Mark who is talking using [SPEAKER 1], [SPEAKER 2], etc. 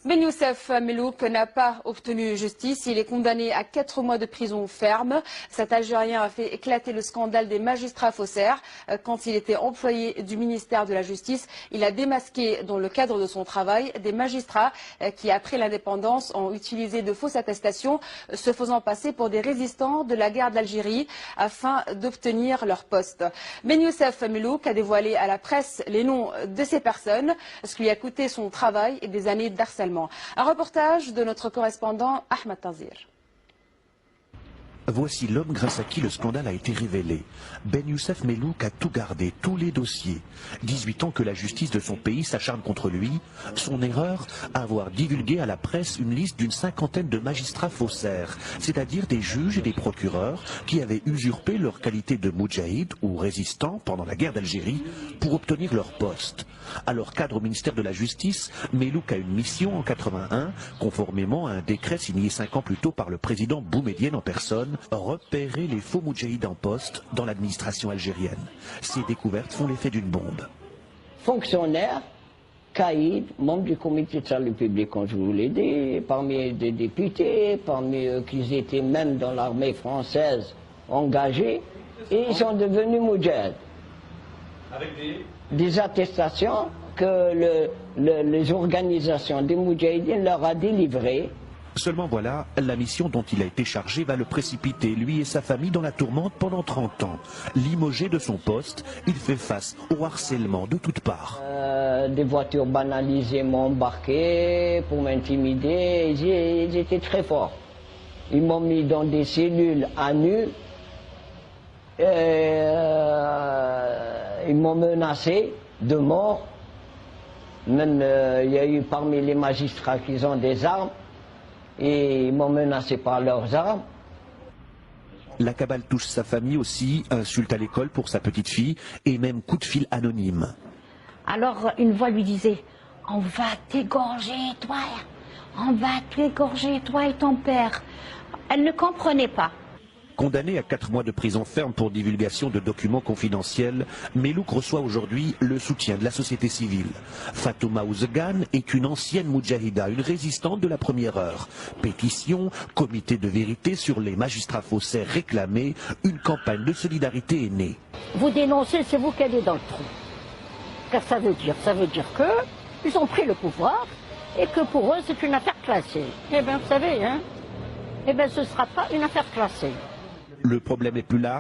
[SPEAKER 1] Ben Youssef Melouk n'a pas obtenu justice. Il est condamné à 4 mois de prison ferme. Cet Algérien a fait éclater le scandale des magistrats faussaires. Quand il était employé du ministère de la Justice, il a démasqué, dans le cadre de son travail, des magistrats qui, après l'indépendance, ont utilisé de fausses attestations, se faisant passer pour des résistants de la guerre d'Algérie afin d'obtenir leur poste. Ben Youssef Melouk a dévoilé à la presse les noms de ces personnes, ce qui lui a coûté son travail et des années d'harcèlement. Un reportage de notre correspondant Ahmed Tazir.
[SPEAKER 2] Voici l'homme grâce à qui le scandale a été révélé. Ben Youssef Melouk a tout gardé, tous les dossiers. 18 ans que la justice de son pays s'acharne contre lui. Son erreur, avoir divulgué à la presse une liste d'une 50aine de magistrats faussaires, c'est-à-dire des juges et des procureurs qui avaient usurpé leur qualité de moudjahid ou résistants pendant la guerre d'Algérie pour obtenir leur poste. Alors cadre au ministère de la Justice, Melouk a une mission en 81, conformément à un décret signé 5 ans plus tôt par le président Boumedienne en personne, repérer les faux moudjahids en poste dans l'administration algérienne. Ces découvertes font l'effet d'une bombe.
[SPEAKER 3] Fonctionnaires, caïds, membres du comité de salut public, comme je vous l'ai dit, parmi des députés, parmi eux qui étaient même dans l'armée française engagés, et ils sont devenus moudjahids. Avec des attestations que les organisations des moudjahidines leur a délivrées.
[SPEAKER 2] Seulement voilà, la mission dont il a été chargé va le précipiter, lui et sa famille, dans la tourmente pendant 30 ans. Limogé de son poste, il fait face au harcèlement de toutes parts.
[SPEAKER 3] Des voitures banalisées m'ont embarqué pour m'intimider, ils étaient très forts. Ils m'ont mis dans des cellules à nu, ils m'ont menacé de mort. Même il y a eu parmi les magistrats qui ont des armes. Et ils m'ont menacé par leurs armes.
[SPEAKER 2] La cabale touche sa famille aussi, insulte à l'école pour sa petite fille et même coup de fil anonyme.
[SPEAKER 4] Alors une voix lui disait « On va t'égorger toi, on va t'égorger toi et ton père ». Elle ne comprenait pas.
[SPEAKER 2] Condamné à 4 mois de prison ferme pour divulgation de documents confidentiels, Melouk reçoit aujourd'hui le soutien de la société civile. Fatouma Ouzgan est une ancienne moudjahida, une résistante de la première heure. Pétition, comité de vérité sur les magistrats faussaires réclamés, une campagne de solidarité est née.
[SPEAKER 4] Vous dénoncez, c'est vous qui allez dans le trou. Car ça veut dire qu'ils ont pris le pouvoir et que pour eux c'est une affaire classée. Eh bien vous savez, hein, eh bien ce ne sera pas une affaire classée.
[SPEAKER 2] Le problème est plus large.